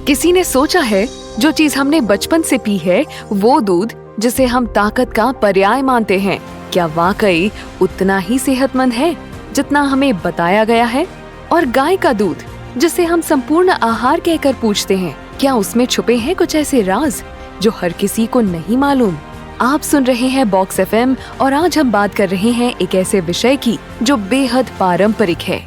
किसी ने सोचा है जो चीज हमने बचपन से पी है वो दूध जिसे हम ताकत का पर्याय मानते हैं, क्या वाकई उतना ही सेहतमंद है जितना हमें बताया गया है? और गाय का दूध जिसे हम संपूर्ण आहार कहकर पूछते हैं, क्या उसमें छुपे हैं कुछ ऐसे राज जो हर किसी को नहीं मालूम? आप सुन रहे हैं बॉक्स एफएम और आज हम बात कर रहे हैं एक ऐसे विषय की जो बेहद पारंपरिक है,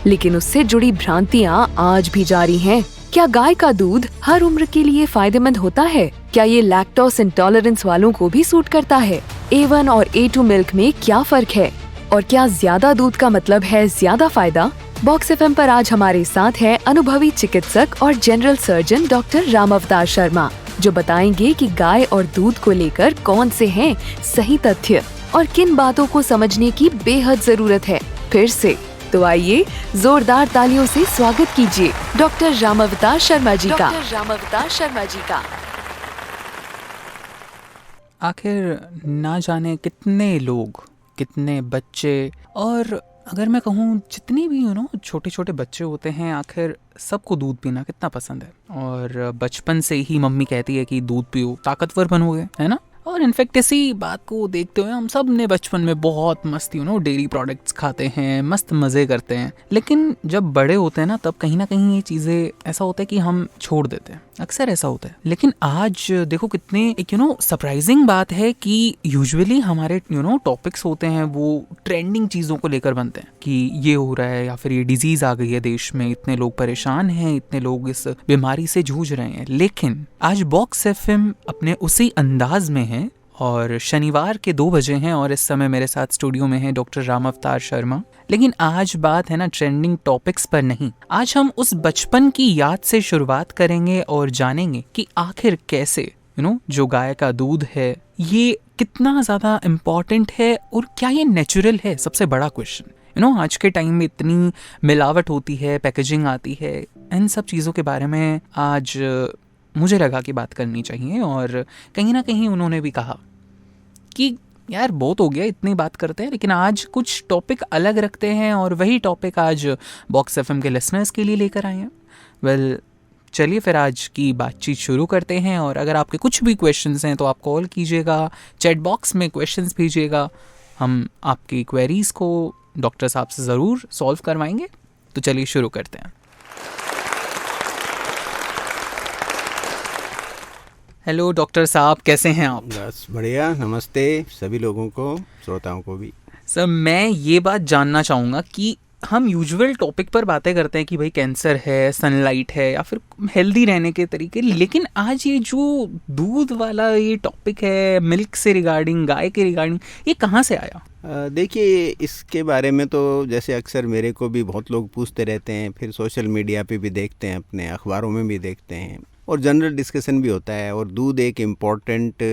लेकिन उससे जुड़ी भ्रांतियां आज भी जारी हैं। क्या गाय का दूध हर उम्र के लिए फायदेमंद होता है? क्या ये लैक्टोज इंटॉलरेंस वालों को भी सूट करता है? A1 और A2 मिल्क में क्या फर्क है? और क्या ज्यादा दूध का मतलब है ज्यादा फायदा? बॉक्स एफएम पर आज हमारे साथ है अनुभवी चिकित्सक और जनरल सर्जन डॉक्टर रामावतार शर्मा, जो बताएंगे कि गाय और दूध को लेकर कौन से हैं सही तथ्य और किन बातों को समझने की बेहद जरूरत है। फिर से तो आइए जोरदार तालियों से स्वागत कीजिए डॉक्टर रामावतार शर्मा जी का। आखिर ना जाने कितने लोग, कितने बच्चे, और अगर मैं कहूँ जितनी भी छोटे छोटे बच्चे होते हैं, आखिर सबको दूध पीना कितना पसंद है। और बचपन से ही मम्मी कहती है कि दूध पियो ताकतवर बनोगे, है ना। और इनफैक्ट इसी बात को देखते हुए हम सब ने बचपन में बहुत मस्त डेयरी प्रोडक्ट्स खाते हैं, मस्त मज़े करते हैं। लेकिन जब बड़े होते हैं ना, तब कहीं ना कहीं ये चीज़ें ऐसा होता है कि हम छोड़ देते हैं, अक्सर ऐसा होता है। लेकिन आज देखो कितने एक सरप्राइजिंग बात है कि यूजुअली हमारे टॉपिक्स होते हैं वो ट्रेंडिंग चीज़ों को लेकर बनते हैं कि ये हो रहा है या फिर ये डिजीज़ आ गई है देश में, इतने लोग परेशान हैं, इतने लोग इस बीमारी से जूझ रहे हैं। लेकिन आज बॉक्स एफएम अपने उसी अंदाज में है और शनिवार के 2 बजे हैं और इस समय मेरे साथ स्टूडियो में है डॉक्टर रामावतार शर्मा। लेकिन आज बात है ना ट्रेंडिंग टॉपिक्स पर नहीं, आज हम उस बचपन की याद से शुरुआत करेंगे और जानेंगे कि आखिर कैसे जो गाय का दूध है ये कितना ज़्यादा इम्पॉर्टेंट है और क्या ये नेचुरल है। सबसे बड़ा क्वेश्चन, आज के टाइम में इतनी मिलावट होती है, पैकेजिंग आती है, इन सब चीज़ों के बारे में आज मुझे लगा कि बात करनी चाहिए। और कहीं ना कहीं उन्होंने भी कहा कि यार बहुत हो गया, इतनी बात करते हैं, लेकिन आज कुछ टॉपिक अलग रखते हैं और वही टॉपिक आज बॉक्स एफएम के लिसनर्स के लिए लेकर आए हैं। चलिए फिर आज की बातचीत शुरू करते हैं। और अगर आपके कुछ भी क्वेश्चंस हैं तो आप कॉल कीजिएगा, चैट बॉक्स में क्वेश्चंस भेजिएगा, हम आपकी क्वेरीज को डॉक्टर साहब से ज़रूर सॉल्व करवाएंगे। तो चलिए शुरू करते हैं। हेलो डॉक्टर साहब, कैसे हैं आप? बस बढ़िया, नमस्ते सभी लोगों को, श्रोताओं को भी। सर मैं ये बात जानना चाहूँगा कि हम यूजुअल टॉपिक पर बातें करते हैं कि भाई कैंसर है, सनलाइट है या फिर हेल्दी रहने के तरीके, लेकिन आज ये जो दूध वाला ये टॉपिक है, मिल्क से रिगार्डिंग, गाय के रिगार्डिंग, ये कहाँ से आया? देखिए, इसके बारे में तो जैसे अक्सर मेरे को भी बहुत लोग पूछते रहते हैं, फिर सोशल मीडिया पे भी देखते हैं, अपने अखबारों में भी देखते हैं और जनरल डिस्कशन भी होता है। और दूध एक इम्पॉर्टेंट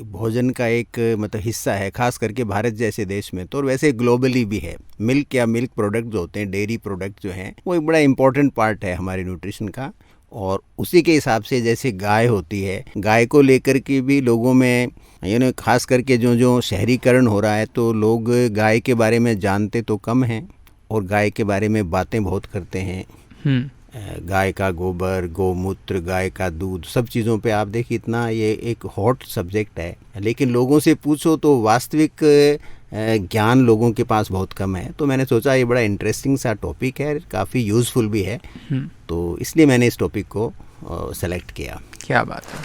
भोजन का एक हिस्सा है, खास करके भारत जैसे देश में तो, और वैसे ग्लोबली भी है। मिल्क या मिल्क प्रोडक्ट जो होते हैं, डेयरी प्रोडक्ट जो हैं, वो एक बड़ा इम्पॉर्टेंट पार्ट है हमारे न्यूट्रिशन का। और उसी के हिसाब से जैसे गाय होती है, गाय को लेकर के भी लोगों में खास करके जो शहरीकरण हो रहा है, तो लोग गाय के बारे में जानते तो कम हैं और गाय के बारे में बातें बहुत करते हैं। गाय का गोबर, गोमूत्र, गाय का दूध, सब चीज़ों पे आप देखिए इतना ये एक हॉट सब्जेक्ट है। लेकिन लोगों से पूछो तो वास्तविक ज्ञान लोगों के पास बहुत कम है। तो मैंने सोचा ये बड़ा इंटरेस्टिंग सा टॉपिक है, काफ़ी यूज़फुल भी है, तो इसलिए मैंने इस टॉपिक को सेलेक्ट किया। क्या बात है।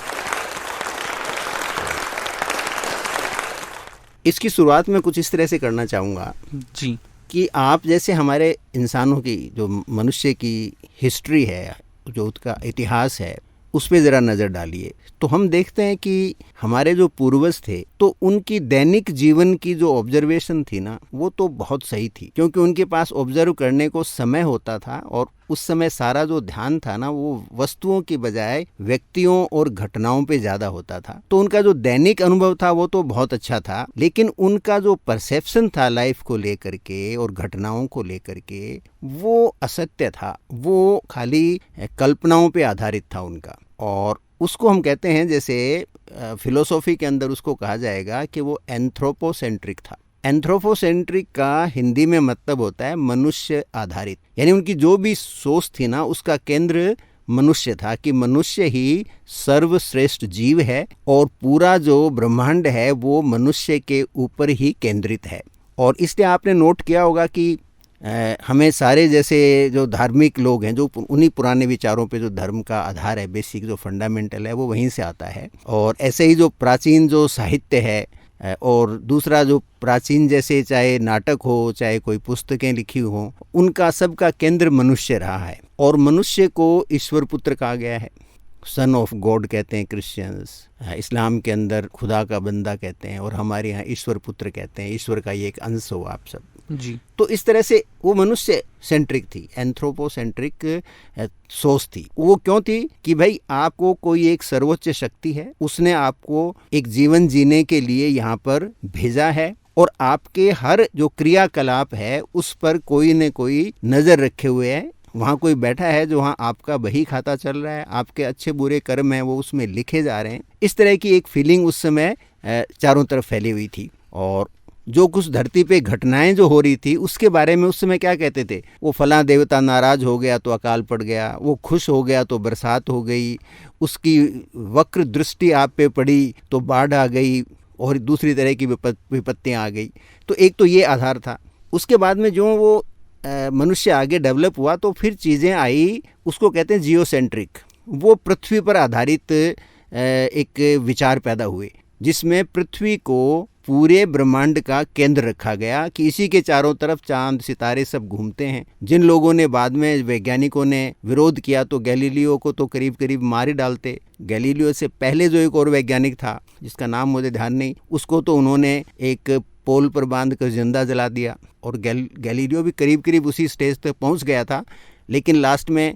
इसकी शुरुआत में कुछ इस तरह से करना चाहूँगा जी कि आप जैसे हमारे इंसानों की जो मनुष्य की हिस्ट्री है, जो उसका इतिहास है, उस पर ज़रा नज़र डालिए तो हम देखते हैं कि हमारे जो पूर्वज थे तो उनकी दैनिक जीवन की जो ऑब्जर्वेशन थी ना, वो तो बहुत सही थी, क्योंकि उनके पास ऑब्जर्व करने को समय होता था और उस समय सारा जो ध्यान था ना, वो वस्तुओं की बजाय व्यक्तियों और घटनाओं पे ज़्यादा होता था। तो उनका जो दैनिक अनुभव था वो तो बहुत अच्छा था, लेकिन उनका जो परसेप्शन था लाइफ को लेकर के और घटनाओं को लेकर के, वो असत्य था, वो खाली कल्पनाओं पे आधारित था उनका। और उसको हम कहते हैं, जैसे फिलोसॉफी के अंदर उसको कहा जाएगा कि वो एंथ्रोपोसेंट्रिक था। एंथ्रोपोसेंट्रिक का हिंदी में मतलब होता है मनुष्य आधारित, यानी उनकी जो भी सोच थी ना उसका केंद्र मनुष्य था कि मनुष्य ही सर्वश्रेष्ठ जीव है और पूरा जो ब्रह्मांड है वो मनुष्य के ऊपर ही केंद्रित है। और इसलिए आपने नोट किया होगा कि हमें सारे जैसे जो धार्मिक लोग हैं जो उन्हीं पुराने विचारों पे जो धर्म का आधार है, बेसिक जो फंडामेंटल है वो वहीं से आता है। और ऐसे ही जो प्राचीन जो साहित्य है और दूसरा जो प्राचीन जैसे चाहे नाटक हो चाहे कोई पुस्तकें लिखी हो, उनका सबका केंद्र मनुष्य रहा है। और मनुष्य को ईश्वर पुत्र कहा गया है, सन ऑफ गॉड कहते हैं क्रिश्चियंस, इस्लाम के अंदर खुदा का बंदा कहते हैं, और हमारे यहाँ ईश्वर पुत्र कहते हैं, ईश्वर का ये एक अंश हो आप सब जी। तो इस तरह से वो मनुष्य सेंट्रिक थी, एंथ्रोपोसेंट्रिक सोच थी। वो क्यों थी कि भाई आपको कोई एक सर्वोच्च शक्ति है, उसने आपको एक जीवन जीने के लिए यहाँ पर भेजा है और आपके हर जो क्रियाकलाप है उस पर कोई न कोई नजर रखे हुए है। वहाँ कोई बैठा है जो वहाँ आपका बही खाता चल रहा है, आपके अच्छे बुरे कर्म हैं वो उसमें लिखे जा रहे हैं। इस तरह की एक फीलिंग उस समय चारों तरफ फैली हुई थी। और जो कुछ धरती पे घटनाएं जो हो रही थी उसके बारे में उस समय क्या कहते थे, वो फलां देवता नाराज हो गया तो अकाल पड़ गया, वो खुश हो गया तो बरसात हो गई, उसकी वक्र दृष्टि आप पे पड़ी तो बाढ़ आ गई और दूसरी तरह की विपत्तियां आ गई। तो एक तो ये आधार था। उसके बाद में जो वो मनुष्य आगे डेवलप हुआ तो फिर चीज़ें आई, उसको कहते हैं जियोसेंट्रिक। वो पृथ्वी पर आधारित एक विचार पैदा हुए जिसमें पृथ्वी को पूरे ब्रह्मांड का केंद्र रखा गया कि इसी के चारों तरफ चांद सितारे सब घूमते हैं। जिन लोगों ने बाद में वैज्ञानिकों ने विरोध किया तो गैलीलियो को तो करीब करीब मार ही डालते। गैलीलियो से पहले जो एक और वैज्ञानिक था जिसका नाम मुझे ध्यान नहीं, उसको तो उन्होंने एक पोल पर बांध कर जिंदा जला दिया। और गैलीलियो भी करीब करीब उसी स्टेज तक पहुंच गया था, लेकिन लास्ट में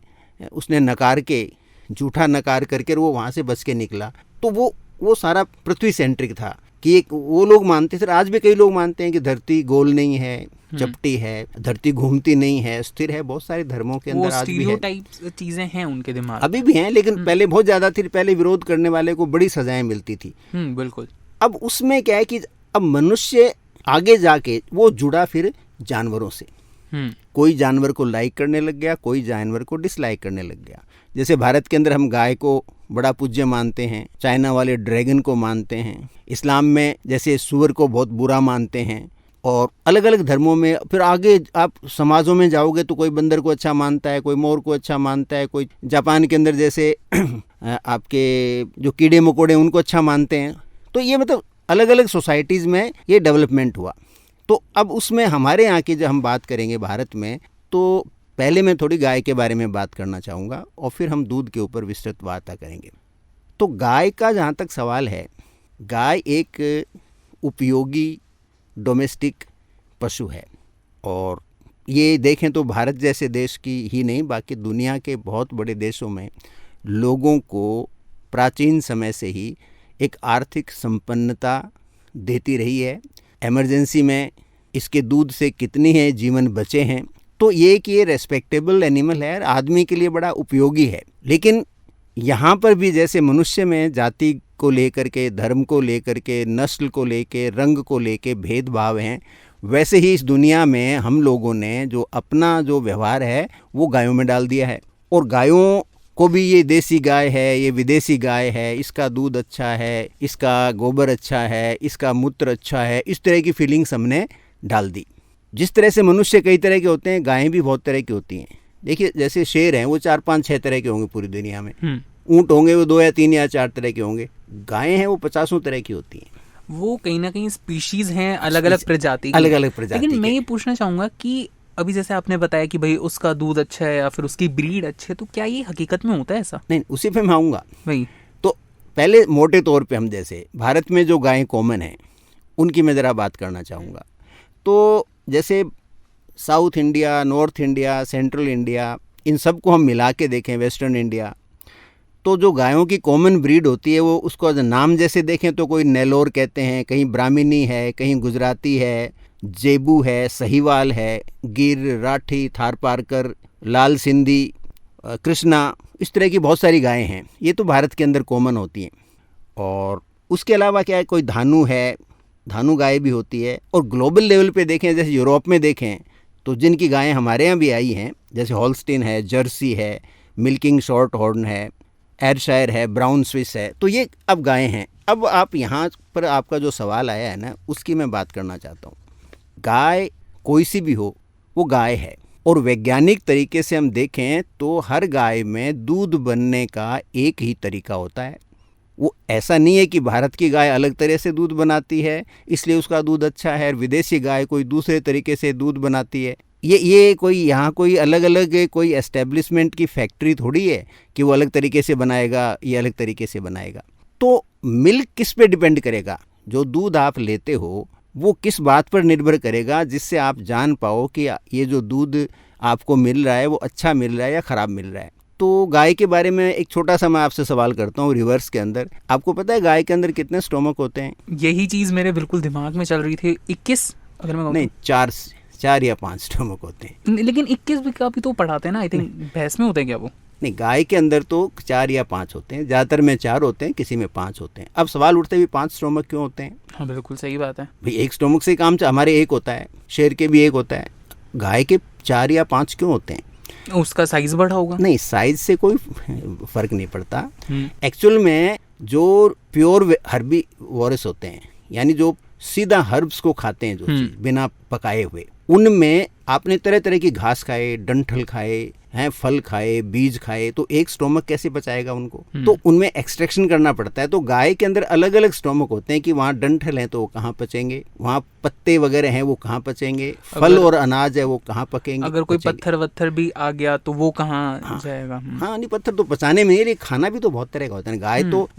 उसने नकार के, झूठा नकार करके वो वहाँ से बच के निकला। तो वो सारा पृथ्वी सेंट्रिक था कि एक वो लोग मानते थे, आज भी कई लोग मानते हैं कि धरती गोल नहीं है, चपटी है, धरती घूमती नहीं है, स्थिर है। बहुत सारे धर्मों के अंदर आज भी है, चीजें हैं उनके दिमाग अभी भी हैं, लेकिन पहले बहुत ज्यादा थी। पहले विरोध करने वाले को बड़ी सजाएं मिलती थी। बिल्कुल। अब उसमें क्या है कि अब मनुष्य आगे जाके वो जुड़ा फिर जानवरों से। कोई जानवर को लाइक करने लग गया, कोई जानवर को डिसलाइक करने लग गया। जैसे भारत के अंदर हम गाय को बड़ा पूज्य मानते हैं, चाइना वाले ड्रैगन को मानते हैं, इस्लाम में जैसे सुअर को बहुत बुरा मानते हैं, और अलग अलग धर्मों में फिर आगे आप समाजों में जाओगे तो कोई बंदर को अच्छा मानता है, कोई मोर को अच्छा मानता है, कोई जापान के अंदर जैसे आपके जो कीड़े मकोड़े उनको अच्छा मानते हैं। तो ये मतलब अलग अलग सोसाइटीज़ में ये डेवलपमेंट हुआ। तो अब उसमें हमारे यहाँ की जब हम बात करेंगे भारत में, तो पहले मैं थोड़ी गाय के बारे में बात करना चाहूँगा और फिर हम दूध के ऊपर विस्तृत वार्ता करेंगे। तो गाय का जहाँ तक सवाल है, गाय एक उपयोगी डोमेस्टिक पशु है। और ये देखें तो भारत जैसे देश की ही नहीं, बाकी दुनिया के बहुत बड़े देशों में लोगों को प्राचीन समय से ही एक आर्थिक संपन्नता देती रही है। इमरजेंसी में इसके दूध से कितनी है जीवन बचे हैं। तो ये कि ये रेस्पेक्टेबल एनिमल है, आदमी के लिए बड़ा उपयोगी है। लेकिन यहाँ पर भी जैसे मनुष्य में जाति को लेकर के, धर्म को लेकर के, नस्ल को लेकर, रंग को लेकर भेदभाव हैं, वैसे ही इस दुनिया में हम लोगों ने जो अपना जो व्यवहार है वो गायों में डाल दिया है। और गायों को भी ये देसी गाय है, ये विदेशी गाय है, इसका दूध अच्छा है, इसका गोबर अच्छा है, इसका मूत्र अच्छा है, इस तरह की फीलिंग्स हमने डाल दी। जिस तरह से मनुष्य कई तरह के होते हैं, गायें भी बहुत तरह की होती हैं। देखिए जैसे शेर हैं वो 4-5-6 तरह के होंगे पूरी दुनिया में, ऊँट होंगे वो 2 या 3 या 4 तरह के होंगे, गायें हैं वो 50 तरह की होती हैं। वो कहीं ना कहीं स्पीशीज हैं, अलग अलग प्रजाति। लेकिन मैं ये पूछना चाहूँगा कि अभी जैसे आपने बताया कि भाई उसका दूध अच्छा है या फिर उसकी ब्रीड अच्छी है, तो क्या ये हकीकत में होता है ऐसा? नहीं, उसी पे मैं आऊँगा भाई। तो पहले मोटे तौर पे हम जैसे भारत में जो गायें कॉमन हैं उनकी मैं ज़रा बात करना चाहूँगा। तो जैसे South India, North India, Central India, इन सब को हम मिला के देखें, वेस्टर्न इंडिया, तो जो गायों की कॉमन ब्रीड होती है वो उसको नाम जैसे देखें तो कोई नेलोर कहते हैं, कहीं ब्राह्मणी है, कहीं गुजराती है, जेबू है, सहीवाल है, गिर, राठी, थारपारकर, लाल सिंधी, कृष्णा, इस तरह की बहुत सारी गायें हैं। ये तो भारत के अंदर कॉमन होती हैं। और उसके अलावा क्या है, कोई धानु है, धानु गाय भी होती है। और ग्लोबल लेवल पे देखें, जैसे यूरोप में देखें तो जिनकी गायें हमारे यहाँ भी आई हैं, जैसे हॉल्स्टीन है, जर्सी है, मिल्किंग शॉर्ट हॉर्न है, एयरशायर है, ब्राउन स्विस है, तो ये अब गायें हैं। अब आप यहाँ पर आपका जो सवाल आया है ना, उसकी मैं बात करना चाहता हूँ। गाय कोई सी भी हो, वो गाय है। और वैज्ञानिक तरीके से हम देखें तो हर गाय में दूध बनने का एक ही तरीका होता है। वो ऐसा नहीं है कि भारत की गाय अलग तरह से दूध बनाती है इसलिए उसका दूध अच्छा है, और विदेशी गाय कोई दूसरे तरीके से दूध बनाती है। ये कोई यहाँ कोई अलग अलग कोई एस्टेब्लिशमेंट की फैक्ट्री थोड़ी है कि वो अलग तरीके से बनाएगा, ये अलग तरीके से बनाएगा। तो मिल्क किस पे डिपेंड करेगा? जो दूध आप लेते हो वो किस बात पर निर्भर करेगा, जिससे आप जान पाओ कि ये जो दूध आपको मिल रहा है वो अच्छा मिल रहा है या ख़राब मिल रहा है। तो गाय के बारे में एक छोटा सा मैं आपसे सवाल करता हूँ रिवर्स के अंदर। आपको पता है गाय के अंदर कितने स्टोमक होते हैं? यही चीज़ मेरे बिल्कुल दिमाग में चल रही थी। 21 अगर मैं कहूँ नहीं, 4 या 5 स्टोमक होते हैं। लेकिन 21 का भी तो पढ़ाते हैं ना, आई थिंक भैंस में होते हैं क्या वो? नहीं, गाय के अंदर तो 4 या 5 होते हैं, ज़्यादातर में 4 होते हैं, किसी में 5 होते हैं। अब सवाल उठते भी 5 स्टोमक क्यों होते हैं? हाँ बिल्कुल सही बात है भाई, एक स्टोमक से काम हमारे एक होता है, शेर के भी एक होता है, गाय के 4 या 5 क्यों होते हैं? उसका साइज बढ़ा होगा। नहीं, साइज से कोई फर्क नहीं पड़ता। एक्चुअल में जो प्योर हर्बीवोरस होते हैं, यानी जो सीधा हर्ब्स को खाते हैं, जो चीज़ बिना पकाए हुए, उनमें आपने तरह तरह की घास खाए, डंठल खाए हैं, फल खाए, बीज खाए, तो एक स्टोमक कैसे पचाएगा उनको? तो उनमें एक्सट्रैक्शन करना पड़ता है। तो गाय के अंदर अलग अलग स्टोमक होते हैं कि वहाँ डंठल हैं तो वो कहाँ पचेंगे, वहाँ पत्ते वगैरह हैं वो कहाँ पचेंगे, फल और अनाज है वो कहाँ पकेंगे। अगर कोई पत्थर वत्थर भी आ गया तो वो कहाँ जाएगा? हाँ, नहीं, पत्थर तो पचाने में नहीं, खाना भी तो बहुत तरह का होता है।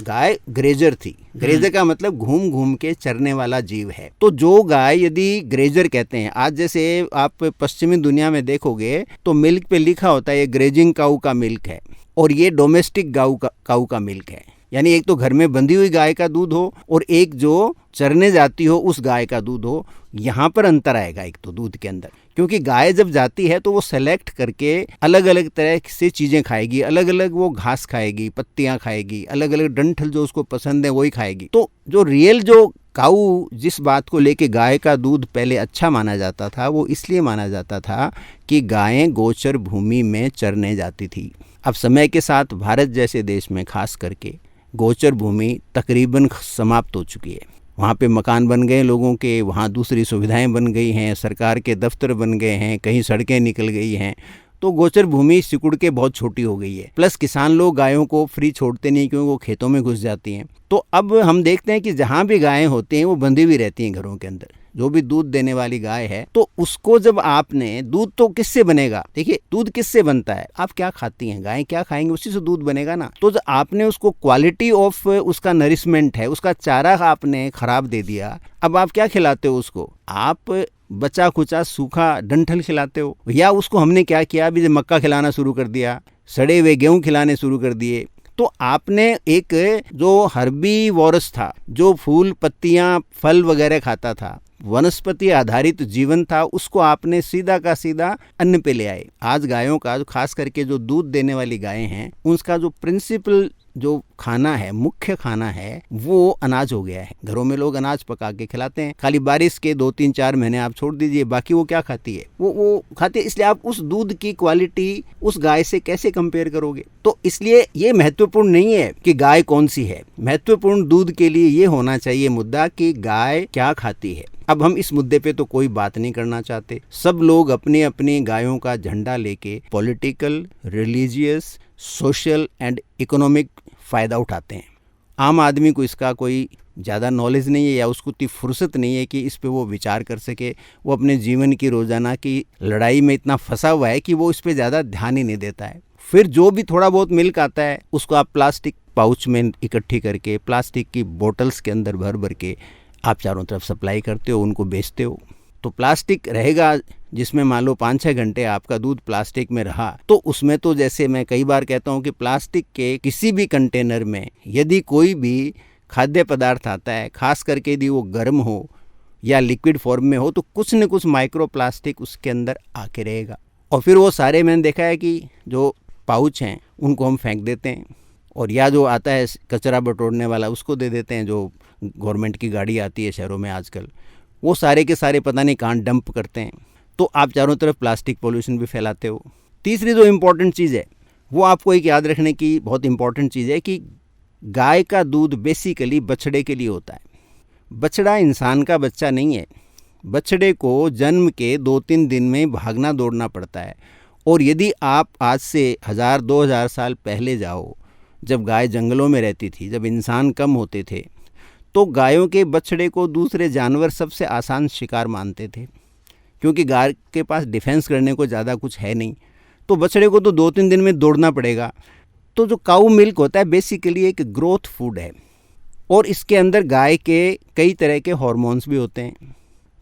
गाय ग्रेजर थी। ग्रेजर का मतलब घूम घूम के चरने वाला जीव है। तो जो गाय, यदि ग्रेजर कहते हैं, आज जैसे आप पश्चिमी दुनिया में देखोगे तो मिल्क पे लिखा होता है ये ग्रेजिंग काऊ का मिल्क है और ये डोमेस्टिक काऊ का मिल्क है। यानी एक तो घर में बंधी हुई गाय का दूध हो और एक जो चरने जाती हो उस गाय का दूध हो। यहाँ पर अंतर आएगा एक तो दूध के अंदर, क्योंकि गाय जब जाती है तो वो सेलेक्ट करके अलग अलग तरह से चीज़ें खाएगी, अलग अलग वो घास खाएगी, पत्तियाँ खाएगी, अलग अलग डंठल जो उसको पसंद है वही खाएगी। तो जो रियल जो काऊ, जिस बात को लेके गाय का दूध पहले अच्छा माना जाता था, वो इसलिए माना जाता था कि गायें गोचर भूमि में चरने जाती थी। अब समय के साथ भारत जैसे देश में खास करके गोचर भूमि तकरीबन समाप्त हो चुकी है। वहाँ पे मकान बन गए लोगों के, वहाँ दूसरी सुविधाएं बन गई हैं, सरकार के दफ्तर बन गए हैं, कहीं सड़कें निकल गई हैं, तो गोचर भूमि सिकुड़ के बहुत छोटी हो गई है। प्लस किसान लोग गायों को फ्री छोड़ते नहीं क्योंकि वो खेतों में घुस जाती हैं। तो अब हम देखते हैं कि जहाँ भी गायें होती हैं वो बंधी हुई रहती हैं घरों के अंदर। जो भी दूध देने वाली गाय है तो उसको जब आपने, दूध तो किससे बनेगा? देखिए, दूध किससे बनता है? आप क्या खाती हैं, गायें क्या खाएंगे, उसी से दूध बनेगा ना। तो जब आपने उसको क्वालिटी ऑफ उसका नरिशमेंट है, उसका चारा आपने खराब दे दिया, अब आप क्या खिलाते हो उसको? आप बचा खुचा सूखा डंठल खिलाते हो, या उसको हमने क्या किया, अभी मक्का खिलाना शुरू कर दिया, सड़े हुए गेहूं खिलाने शुरू कर दिए। तो आपने एक जो हर्बीवोरस था, जो फूल पत्तियां फल वगैरह खाता था, वनस्पति आधारित जीवन था, उसको आपने सीधा का सीधा अन्न पे ले आए। आज गायों का, खास करके जो दूध देने वाली गायें हैं, उसका जो प्रिंसिपल जो खाना है, मुख्य खाना है, वो अनाज हो गया है। घरों में लोग अनाज पका के खिलाते हैं। खाली बारिश के 2-3-4 महीने आप छोड़ दीजिए, बाकी वो क्या खाती है? वो खाती है। इसलिए आप उस दूध की क्वालिटी उस गाय से कैसे कंपेयर करोगे? तो इसलिए ये महत्वपूर्ण नहीं है कि गाय कौन सी है। महत्वपूर्ण दूध के लिए ये होना चाहिए मुद्दा कि गाय क्या खाती है। अब हम इस मुद्दे पे तो कोई बात नहीं करना चाहते। सब लोग अपनी अपनी गायों का झंडा लेके political, religious, social and economic फ़ायदा उठाते हैं। आम आदमी को इसका कोई ज़्यादा नॉलेज नहीं है या उसको इतनी फुर्सत नहीं है कि इस पे वो विचार कर सके। वो अपने जीवन की रोज़ाना की लड़ाई में इतना फंसा हुआ है कि वो इस पे ज़्यादा ध्यान ही नहीं देता है। फिर जो भी थोड़ा बहुत मिल्क आता है उसको आप प्लास्टिक पाउच में इकट्ठी करके, प्लास्टिक की बोटल्स के अंदर भर भर के आप चारों तरफ सप्लाई करते हो, उनको बेचते हो। तो प्लास्टिक रहेगा जिसमें मान लो 5-6 घंटे आपका दूध प्लास्टिक में रहा, तो उसमें तो जैसे मैं कई बार कहता हूँ कि प्लास्टिक के किसी भी कंटेनर में यदि कोई भी खाद्य पदार्थ आता है, खास करके यदि वो गर्म हो या लिक्विड फॉर्म में हो, तो कुछ न कुछ माइक्रो प्लास्टिक उसके अंदर आके रहेगा। और फिर वो सारे, मैंने देखा है कि जो पाउच हैं उनको हम फेंक देते हैं, और या जो आता है कचरा बटोरने वाला उसको दे देते हैं, जो गवर्नमेंट की गाड़ी आती है शहरों में आजकल, वो सारे के सारे पता नहीं कहाँ डंप करते हैं, तो आप चारों तरफ प्लास्टिक पोल्यूशन भी फैलाते हो। तीसरी जो इम्पोर्टेंट चीज़ है वो आपको एक याद रखने की बहुत इम्पोर्टेंट चीज़ है कि गाय का दूध बेसिकली बछड़े के लिए होता है। बछड़ा इंसान का बच्चा नहीं है। बछड़े को जन्म के 2-3 दिन में भागना दौड़ना पड़ता है। और यदि आप आज से 1000-2000 साल पहले जाओ, जब गाय जंगलों में रहती थी, जब इंसान कम होते थे, तो गायों के बछड़े को दूसरे जानवर सबसे आसान शिकार मानते थे, क्योंकि गाय के पास डिफेंस करने को ज़्यादा कुछ है नहीं, तो बछड़े को तो 2-3 दिन में दौड़ना पड़ेगा। तो जो काऊ मिल्क होता है बेसिकली एक ग्रोथ फूड है, और इसके अंदर गाय के कई तरह के हार्मोन्स भी होते हैं।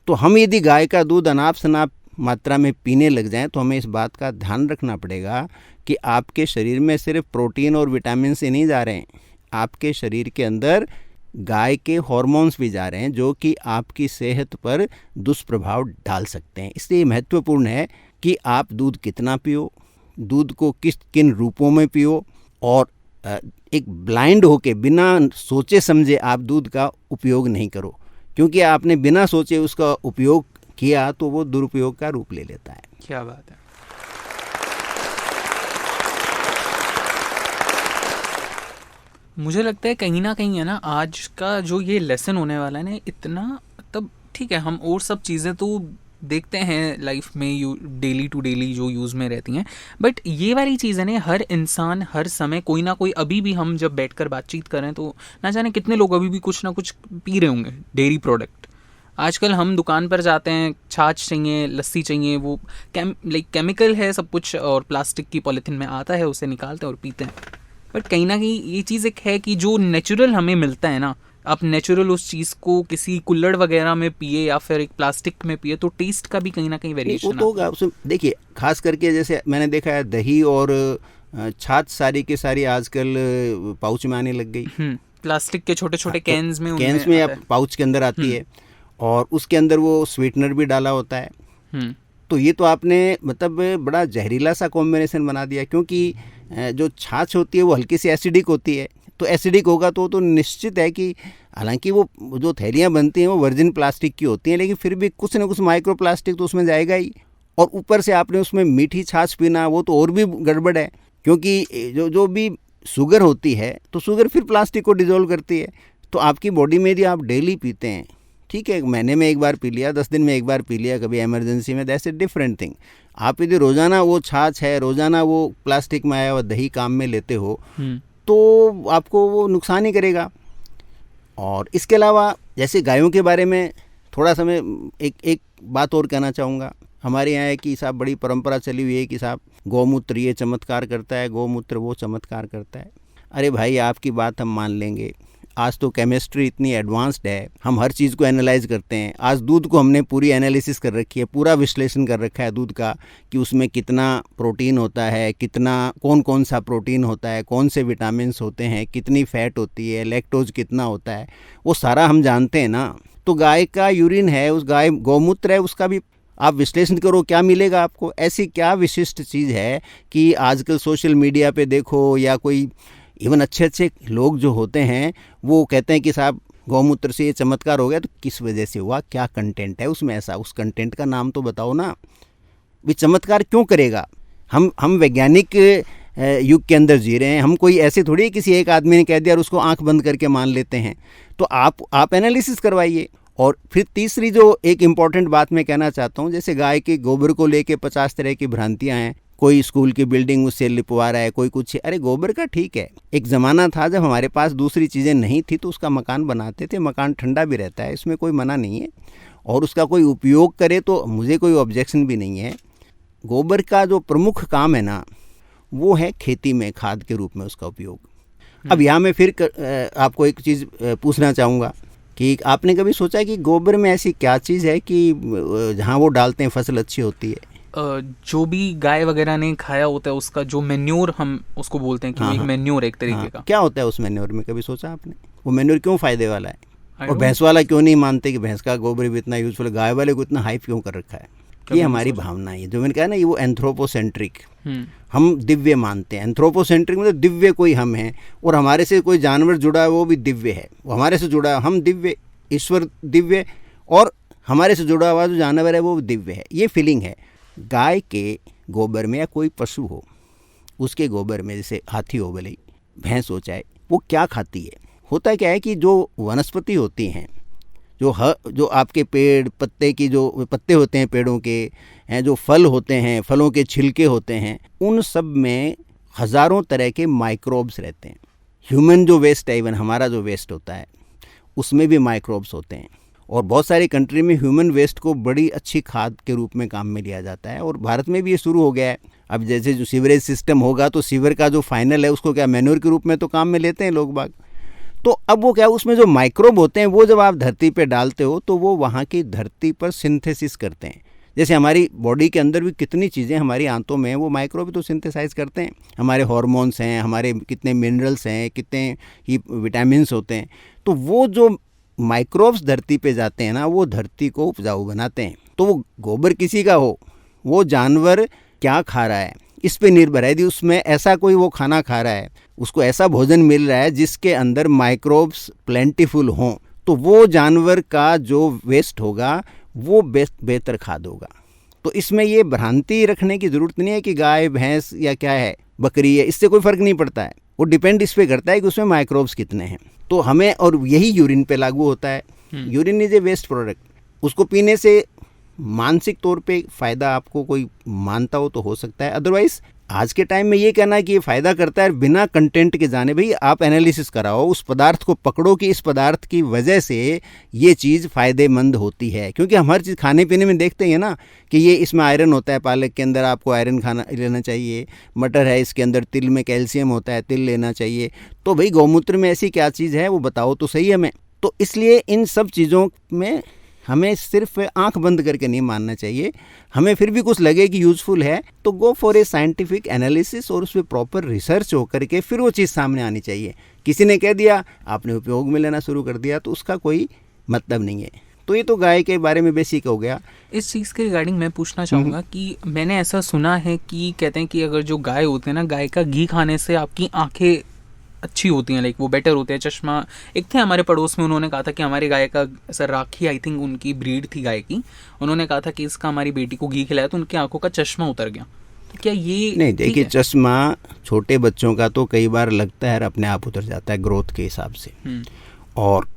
तो हम यदि गाय का दूध अनाप शनाप मात्रा में पीने लग जाएं, तो हमें इस बात का ध्यान रखना पड़ेगा कि आपके शरीर में सिर्फ प्रोटीन और विटामिन से नहीं जा रहे हैं, आपके शरीर के अंदर गाय के हार्मोन्स भी जा रहे हैं, जो कि आपकी सेहत पर दुष्प्रभाव डाल सकते हैं। इसलिए महत्वपूर्ण है कि आप दूध कितना पियो, दूध को किन रूपों में पियो, और एक ब्लाइंड होके बिना सोचे समझे आप दूध का उपयोग नहीं करो, क्योंकि आपने बिना सोचे उसका उपयोग किया तो वो दुरुपयोग का रूप ले लेता है। क्या बात है। मुझे लगता है कहीं ना कहीं है ना, आज का जो ये लेसन होने वाला है ना, इतना तब ठीक है, हम और सब चीज़ें तो देखते हैं लाइफ में डेली टू डेली जो यूज़ में रहती हैं, बट ये वाली चीज़ें ने हर इंसान हर समय कोई ना कोई, अभी भी हम जब बैठकर बातचीत करें तो ना जाने कितने लोग अभी भी कुछ ना कुछ पी रहे होंगे डेयरी प्रोडक्ट। आजकल हम दुकान पर जाते हैं, छाछ चाहिए, लस्सी चाहिए, वो केमिकल है सब कुछ, और प्लास्टिक की पॉलीथीन में आता है, उसे निकालते हैं और पीते हैं। बट कहीं ना कहीं ये चीज़ एक है कि जो नेचुरल हमें मिलता है ना, आप नेचुरल उस चीज़ को किसी कुल्हड़ वगैरह में पिए या फिर एक प्लास्टिक में पिए, तो टेस्ट का भी कहीं ना कहीं वेरिएशन वो तो होगा। उसमें देखिए, खास करके जैसे मैंने देखा है दही और छाछ सारी के सारी आजकल पाउच में आने लग गई। प्लास्टिक के छोटे छोटे कैंस में या पाउच के अंदर आती है, और उसके अंदर वो स्वीटनर भी डाला होता है। तो ये तो आपने मतलब बड़ा जहरीला सा कॉम्बिनेशन बना दिया, क्योंकि जो छाछ होती है वो हल्की सी एसिडिक होती है, तो एसिडिक होगा तो निश्चित है कि हालांकि वो जो थैलियाँ बनती हैं वो वर्जिन प्लास्टिक की होती हैं, लेकिन फिर भी कुछ ना कुछ माइक्रो प्लास्टिक तो उसमें जाएगा ही। और ऊपर से आपने उसमें मीठी छाछ पीना, वो तो और भी गड़बड़ है, क्योंकि जो भी शुगर होती है तो शुगर फिर प्लास्टिक को डिजोल्व करती है। तो आपकी बॉडी में यदि आप डेली पीते हैं, ठीक है, महीने में एक बार पी लिया, 10 दिन में एक बार पी लिया, कभी इमरजेंसी में, दैट्स ए डिफरेंट थिंग। आप यदि रोज़ाना वो छाछ है, रोज़ाना वो प्लास्टिक में आया हुआ दही काम में लेते हो, तो आपको वो नुकसान ही करेगा। और इसके अलावा जैसे गायों के बारे में थोड़ा सा मैं एक बात और कहना चाहूँगा। हमारे यहाँ है कि साहब बड़ी परंपरा चली हुई है कि साहब गौमूत्र ये चमत्कार करता है, गौमूत्र वो चमत्कार करता है। अरे भाई, आपकी बात हम मान लेंगे, आज तो केमिस्ट्री इतनी एडवांस्ड है, हम हर चीज़ को एनालाइज करते हैं। आज दूध को हमने पूरी एनालिसिस कर रखी है, पूरा विश्लेषण कर रखा है दूध का, कि उसमें कितना प्रोटीन होता है, कितना कौन सा प्रोटीन होता है, कौन से विटामिन्स होते हैं, कितनी फैट होती है, लैक्टोज कितना होता है, वो सारा हम जानते हैं ना। तो गाय का यूरिन है, उस गाय गौमूत्र है, उसका भी आप विश्लेषण करो, क्या मिलेगा आपको। ऐसी क्या विशिष्ट चीज़ है कि आजकल सोशल मीडिया पे देखो, या कोई इवन अच्छे लोग जो होते हैं वो कहते हैं कि साहब गौमूत्र से ये चमत्कार हो गया, तो किस वजह से हुआ, क्या कंटेंट है उसमें ऐसा, उस कंटेंट का नाम तो बताओ ना। भी चमत्कार क्यों करेगा। हम वैज्ञानिक युग के अंदर जी रहे हैं, हम कोई ऐसे थोड़ी किसी एक आदमी ने कह दिया और उसको आंख बंद करके मान लेते हैं। तो आप एनालिसिस करवाइए। और फिर तीसरी जो एक इम्पॉर्टेंट बात मैं कहना चाहता हूँ, जैसे गाय के गोबर को लेके 50 तरह की भ्रांतियाँ हैं। कोई स्कूल की बिल्डिंग उससे लिपवा रहा है, कोई कुछ। अरे गोबर का ठीक है, एक ज़माना था जब हमारे पास दूसरी चीज़ें नहीं थी तो उसका मकान बनाते थे, मकान ठंडा भी रहता है, इसमें कोई मना नहीं है, और उसका कोई उपयोग करे तो मुझे कोई ऑब्जेक्शन भी नहीं है। गोबर का जो प्रमुख काम है ना, वो है खेती में खाद के रूप में उसका उपयोग। अब यहाँ मैं फिर आपको एक चीज़ पूछना चाहूँगा कि आपने कभी सोचा कि गोबर में ऐसी क्या चीज़ है कि जहाँ वो डालते हैं फसल अच्छी होती है। जो भी गाय वगैरह ने खाया होता है उसका जो मेन्योर हम उसको बोलते हैं कि एक मेन्योर एक तरीके का। क्या होता है उस मेन्योर में, कभी सोचा आपने? वो मेन्योर क्यों फ़ायदे वाला है? और भैंस वाला क्यों नहीं मानते कि भैंस का गोबर भी इतना यूजफुल है, गाय वाले को इतना हाइप क्यों कर रखा है? ये हमारी भावना है, जो मैंने कहा ना, ये वो एंथ्रोपोसेंट्रिक, हम्म, हम दिव्य मानते हैं। एंथ्रोपोसेंट्रिक मतलब दिव्य कोई हम हैं, और हमारे से कोई जानवर जुड़ा है वो भी दिव्य है, वो हमारे से जुड़ा है, हम दिव्य, ईश्वर दिव्य, और हमारे से जुड़ा हुआ जो जानवर है वो दिव्य है। ये फीलिंग है। गाय के गोबर में या कोई पशु हो उसके गोबर में, जैसे हाथी हो भले, भैंस हो, चाहे वो क्या खाती है, होता क्या है कि जो वनस्पति होती हैं, जो आपके पेड़ पत्ते की जो पत्ते होते हैं पेड़ों के हैं, जो फल होते हैं, फलों के छिलके होते हैं, उन सब में हज़ारों तरह के माइक्रोब्स रहते हैं। ह्यूमन जो वेस्ट है, इवन हमारा जो वेस्ट होता है उसमें भी माइक्रोब्स होते हैं, और बहुत सारी कंट्री में ह्यूमन वेस्ट को बड़ी अच्छी खाद के रूप में काम में लिया जाता है, और भारत में भी ये शुरू हो गया है। अब जैसे जो सीवरेज सिस्टम होगा तो सीवर का जो फाइनल है उसको क्या मैन्योर के रूप में तो काम में लेते हैं लोग बाग। तो अब वो क्या, उसमें जो माइक्रोब होते हैं वो जब आप धरती पे डालते हो तो वो वहाँ की धरती पर सिंथेसिस करते हैं। जैसे हमारी बॉडी के अंदर भी कितनी चीज़ें हमारी आंतों में हैं, वो माइक्रोब तो सिंथेसाइज करते हैं। हमारे हार्मोन्स हैं, हमारे कितने मिनरल्स हैं, कितने ही विटामिन्स होते हैं, तो वो जो माइक्रोब्स धरती पे जाते हैं ना, वो धरती को उपजाऊ बनाते हैं। तो वो गोबर किसी का हो, वो जानवर क्या खा रहा है इस पे निर्भर है। यदि उसमें ऐसा कोई वो खाना खा रहा है, उसको ऐसा भोजन मिल रहा है जिसके अंदर माइक्रोब्स प्लेंटीफुल हों, तो वो जानवर का जो वेस्ट होगा वो बेहतर खाद होगा। तो इसमें ये भ्रांति रखने की ज़रूरत नहीं है कि गाय भैंस या क्या है, बकरी है, इससे कोई फ़र्क नहीं पड़ता है। वो डिपेंड इस पे करता है कि उसमें माइक्रोब्स कितने हैं। तो हमें, और यही यूरिन पे लागू होता है। Urine is a waste product, उसको पीने से मानसिक तौर पे फ़ायदा आपको कोई मानता हो तो हो सकता है, अदरवाइज़ आज के टाइम में ये कहना है कि ये फ़ायदा करता है बिना कंटेंट के जाने, भाई आप एनालिसिस कराओ, उस पदार्थ को पकड़ो कि इस पदार्थ की वजह से ये चीज़ फ़ायदेमंद होती है। क्योंकि हम हर चीज़ खाने पीने में देखते हैं ना कि ये इसमें आयरन होता है, पालक के अंदर आपको आयरन खाना लेना चाहिए, मटर है इसके अंदर तिल में कैल्शियम होता है, तिल लेना चाहिए। तो भाई गौमूत्र में ऐसी क्या चीज़ है वो बताओ तो सही हमें। तो इसलिए इन सब चीज़ों में हमें सिर्फ आंख बंद करके नहीं मानना चाहिए। हमें फिर भी कुछ लगे कि यूज़फुल है तो go for a scientific analysis, और उस पर प्रॉपर रिसर्च हो करके फिर वो चीज़ सामने आनी चाहिए। किसी ने कह दिया, आपने उपयोग में लेना शुरू कर दिया, तो उसका कोई मतलब नहीं है। तो ये तो गाय के बारे में बेसिक हो गया। इस चीज़ के रिगार्डिंग मैं पूछना चाहूँगा कि मैंने ऐसा सुना है कि कहते हैं कि अगर जो गाय होते हैं ना, गाय का घी खाने से आपकी आंखें अच्छी होती हैं, लाइक वो बेटर होते हैं। चश्मा, एक थे हमारे पड़ोस में, उन्होंने कहा था कि हमारी गाय का, ऐसा राखी आई थिंक उनकी ब्रीड थी गाय की, उन्होंने कहा था कि इसका हमारी बेटी को घी खिलाया तो उनकी आंखों का चश्मा उतर गया। तो क्या ये नहीं, देखिए चश्मा छोटे बच्चों का तो कई बार लगता है अपने आप उतर जाता है ग्रोथ के हिसाब से। और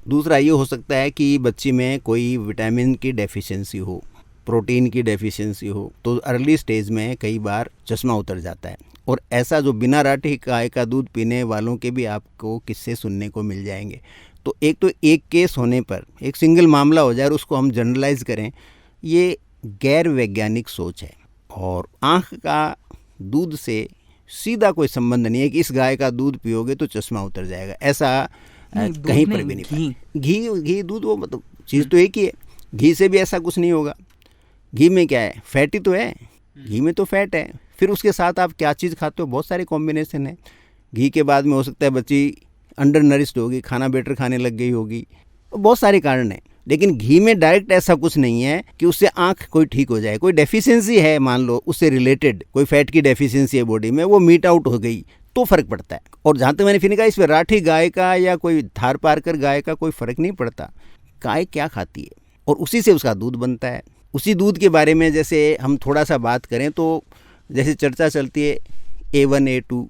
दूसरा ये हो सकता है कि बच्ची में कोई विटामिन की डेफिशिएंसी हो, प्रोटीन की डेफिशिएंसी हो, तो अर्ली स्टेज में कई बार चश्मा उतर जाता है। और ऐसा जो बिना राठी गाय का दूध पीने वालों के भी आपको किस्से सुनने को मिल जाएंगे। तो एक केस होने पर, एक सिंगल मामला हो जाए और उसको हम जनरलाइज करें, ये गैर वैज्ञानिक सोच है। और आँख का दूध से सीधा कोई संबंध नहीं है कि इस गाय का दूध पियोगे तो चश्मा उतर जाएगा, ऐसा कहीं पर भी नहीं। घी दूध वो मतलब चीज़ तो एक ही है। घी से भी ऐसा कुछ नहीं होगा। घी में क्या है, फैट ही तो है, घी में तो फैट है। फिर उसके साथ आप क्या चीज़ खाते हो, बहुत सारे कॉम्बिनेशन है। घी के बाद में हो सकता है बच्ची अंडर नरिश्ड होगी, खाना बेटर खाने लग गई होगी, बहुत सारे कारण हैं। लेकिन घी में डायरेक्ट ऐसा कुछ नहीं है कि उससे आँख कोई ठीक हो जाए। कोई डेफिशिएंसी है, मान लो उससे रिलेटेड कोई फैट की डेफिशिएंसी है बॉडी में, वो मीट आउट हो गई तो फ़र्क पड़ता है। और जहाँ तक मैंने फिर कहा, इस पर राठी गाय का या कोई थार पारकर गाय का कोई फ़र्क नहीं पड़ता। गाय क्या खाती है और उसी से उसका दूध बनता है। उसी दूध के बारे में जैसे हम थोड़ा सा बात करें तो जैसे चर्चा चलती है A1 A2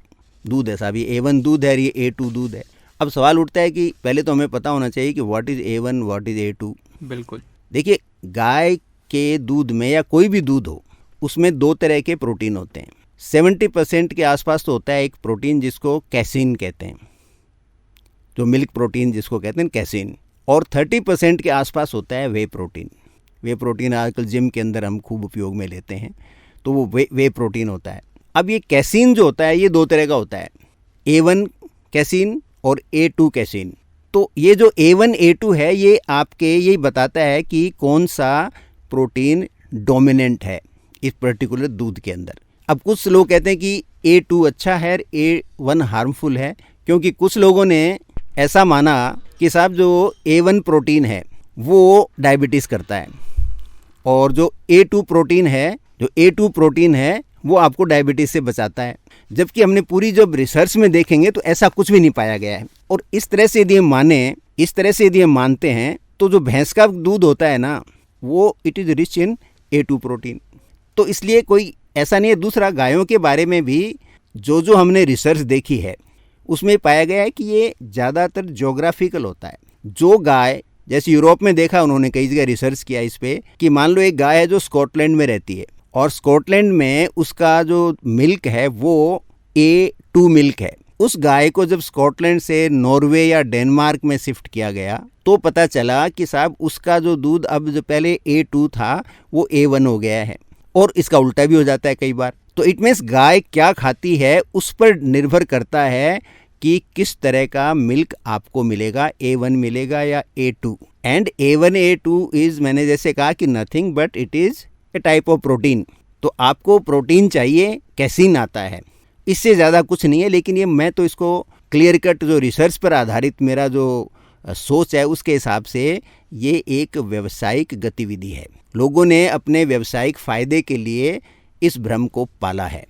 दूध है साहब, ये A1 दूध है और ये A2 दूध है। अब सवाल उठता है कि पहले तो हमें पता होना चाहिए कि what is A1 what is A2। बिल्कुल। देखिए, गाय के दूध में या कोई भी दूध हो, उसमें दो तरह के प्रोटीन होते हैं। 70% के आसपास तो होता है एक प्रोटीन जिसको कैसीन कहते हैं, जो मिल्क प्रोटीन जिसको कहते हैं कैसीन, और 30% के आसपास होता है वे प्रोटीन। वे प्रोटीन आजकल जिम के अंदर हम खूब उपयोग में लेते हैं, तो वो वे प्रोटीन होता है। अब ये कैसीन जो होता है ये दो तरह का होता है, A1 कैसीन और A2 कैसीन। तो ये जो A1 A2 है ये आपके यही बताता है कि कौन सा प्रोटीन डोमिनेंट है इस पर्टिकुलर दूध के अंदर। अब कुछ लोग कहते हैं कि A2 अच्छा है और A1 हार्मफुल है, क्योंकि कुछ लोगों ने ऐसा माना कि साहब जो A1 प्रोटीन है वो डायबिटीज़ करता है, और जो A2 प्रोटीन है वो आपको डायबिटीज से बचाता है। जबकि हमने पूरी जब रिसर्च में देखेंगे तो ऐसा कुछ भी नहीं पाया गया है। और इस तरह से यदि हम मानते हैं तो जो भैंस का दूध होता है ना, वो it is rich in A2 protein. तो इसलिए कोई ऐसा नहीं है। दूसरा, गायों के बारे में भी जो हमने रिसर्च देखी है उसमें पाया गया है कि ये ज़्यादातर ज्योग्राफिकल होता है। जो गाय, जैसे यूरोप में देखा उन्होंने कई जगह रिसर्च किया इस पे, कि मान लो एक गाय है जो स्कॉटलैंड में रहती है और स्कॉटलैंड में उसका जो मिल्क है वो A2 मिल्क है। उस गाय को जब स्कॉटलैंड से नॉर्वे या डेनमार्क में शिफ्ट किया गया तो पता चला कि साहब उसका जो दूध अब जो पहले A2 था वो A1 हो गया है। और इसका उल्टा भी हो जाता है कई बार। तो इट मीन्स गाय क्या खाती है उस पर निर्भर करता है कि किस तरह का मिल्क आपको मिलेगा, A1 मिलेगा या A2। And A1 A2 is, मैंने जैसे कहा कि nothing but it is a type of protein. तो आपको प्रोटीन चाहिए, कैसीन आता है, इससे ज़्यादा कुछ नहीं है। लेकिन ये मैं तो इसको क्लियर कट जो रिसर्च पर आधारित मेरा जो सोच है उसके हिसाब से ये एक व्यावसायिक गतिविधि है। लोगों ने अपने व्यावसायिक फ़ायदे के लिए इस भ्रम को पाला है।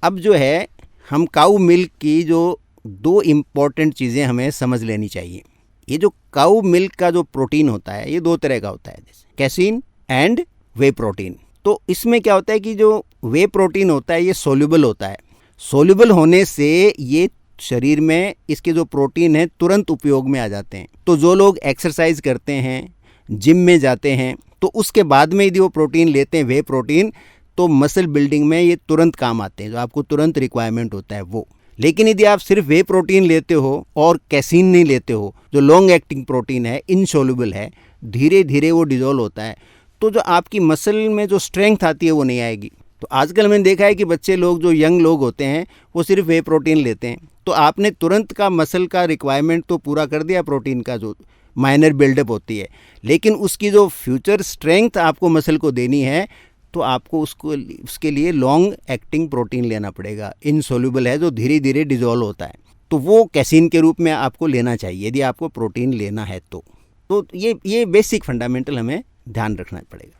अब जो है, हम काऊ मिल्क की जो 2 इम्पॉर्टेंट चीज़ें हमें समझ लेनी चाहिए। ये जो काऊ मिल्क का जो प्रोटीन होता है ये 2 तरह का होता है, जैसे कैसीन एंड वे प्रोटीन। तो इसमें क्या होता है कि जो वे प्रोटीन होता है ये सोल्यूबल होता है। सोल्यूबल होने से ये शरीर में इसके जो प्रोटीन है तुरंत उपयोग में आ जाते हैं। तो जो लोग एक्सरसाइज करते हैं, जिम में जाते हैं, तो उसके बाद में यदि वो प्रोटीन लेते हैं, वे प्रोटीन, तो मसल बिल्डिंग में ये तुरंत काम आते हैं, जो आपको तुरंत रिक्वायरमेंट होता है वो। लेकिन यदि आप सिर्फ वे प्रोटीन लेते हो और कैसीन नहीं लेते हो, जो लॉन्ग एक्टिंग प्रोटीन है, इनसोल्यूबल है, धीरे धीरे वो डिजोल्व होता है, तो जो आपकी मसल में जो स्ट्रेंथ आती है वो नहीं आएगी। तो आजकल मैंने देखा है कि बच्चे लोग, जो यंग लोग होते हैं, वो सिर्फ वे प्रोटीन लेते हैं। तो आपने तुरंत का मसल का रिक्वायरमेंट तो पूरा कर दिया, प्रोटीन का जो माइनर बिल्डअप होती है, लेकिन उसकी जो फ्यूचर स्ट्रेंथ आपको मसल को देनी है तो आपको उसके लिए लॉन्ग एक्टिंग प्रोटीन लेना पड़ेगा। इनसोल्यूबल है, जो धीरे धीरे डिजोल्व होता है, तो वो कैसीन के रूप में आपको लेना चाहिए यदि आपको प्रोटीन लेना है। तो ये बेसिक फंडामेंटल हमें ध्यान रखना पड़ेगा।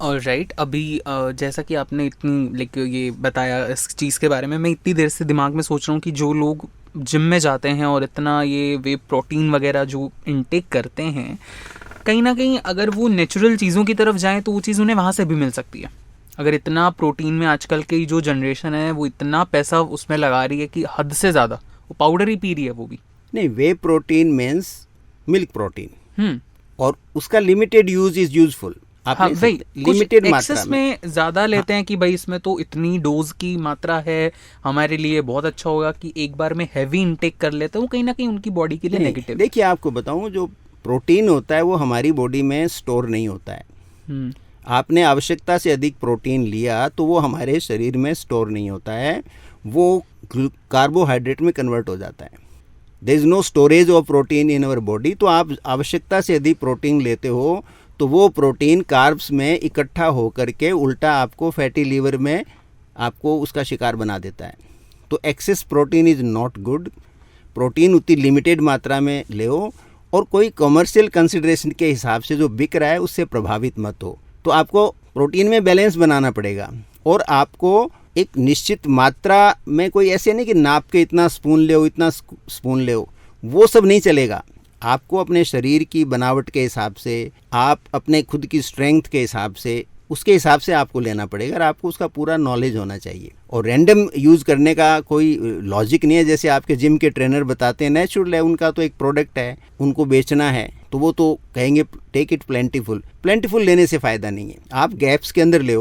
ऑलराइट, अभी जैसा कि आपने इतनी ये बताया इस चीज़ के बारे में, मैं इतनी देर से दिमाग में सोच रहा हूँ कि जो लोग जिम में जाते हैं और इतना ये वे प्रोटीन वगैरह जो इनटेक करते हैं, कहीं ना कहीं अगर वो नेचुरल चीज़ों की तरफ जाएं तो वो चीज़ उन्हें वहाँ से भी मिल सकती है। अगर इतना प्रोटीन में आजकल की जो जनरेशन है वो इतना पैसा उसमें लगा रही है कि हद से ज़्यादा, वो पाउडर ही पी रही है वो भी। नहीं, वे प्रोटीन मीन्स मिल्क प्रोटीन, और उसका लिमिटेड यूज इज यूजफुल। हाँ भाई, लिमिटेड मात्रा में ज़्यादा लेते हैं कि भाई इसमें तो इतनी डोज की मात्रा है, हमारे लिए बहुत अच्छा होगा कि एक बार में हैवी इनटेक कर लेते हैं, वो कहीं ना कहीं उनकी बॉडी के लिए नेगेटिव। देखिए, आपको बताऊं, जो प्रोटीन होता है वो हमारी बॉडी में स्टोर नहीं होता है। आपने आवश्यकता से अधिक प्रोटीन लिया तो वो हमारे शरीर में स्टोर नहीं होता है, वो कार्बोहाइड्रेट में कन्वर्ट हो जाता है। There is no storage of protein in our body. तो आप आवश्यकता से अधिक प्रोटीन लेते हो तो वो प्रोटीन कार्ब्स में इकट्ठा होकर के उल्टा आपको फैटी लीवर में आपको उसका शिकार बना देता है। तो access protein is not good. Protein उतनी लिमिटेड मात्रा में ले, और कोई कमर्शियल कंसिडरेशन के हिसाब से जो बिक रहा है उससे प्रभावित मत हो। तो आपको प्रोटीन में बैलेंस बनाना पड़ेगा, और आपको एक निश्चित मात्रा में, कोई ऐसे नहीं कि नाप के इतना स्पून ले, इतना स्पून ले, वो सब नहीं चलेगा। आपको अपने शरीर की बनावट के हिसाब से, आप अपने खुद की स्ट्रेंथ के हिसाब से, उसके हिसाब से आपको लेना पड़ेगा, और आपको उसका पूरा नॉलेज होना चाहिए। और रैंडम यूज़ करने का कोई लॉजिक नहीं है। जैसे आपके जिम के ट्रेनर बताते हैं, नेचुरल है, उनका तो एक प्रोडक्ट है, उनको बेचना है, तो वो तो कहेंगे टेक इट प्लेंटीफुल लेने से फ़ायदा नहीं है। आप गैप्स के अंदर ले,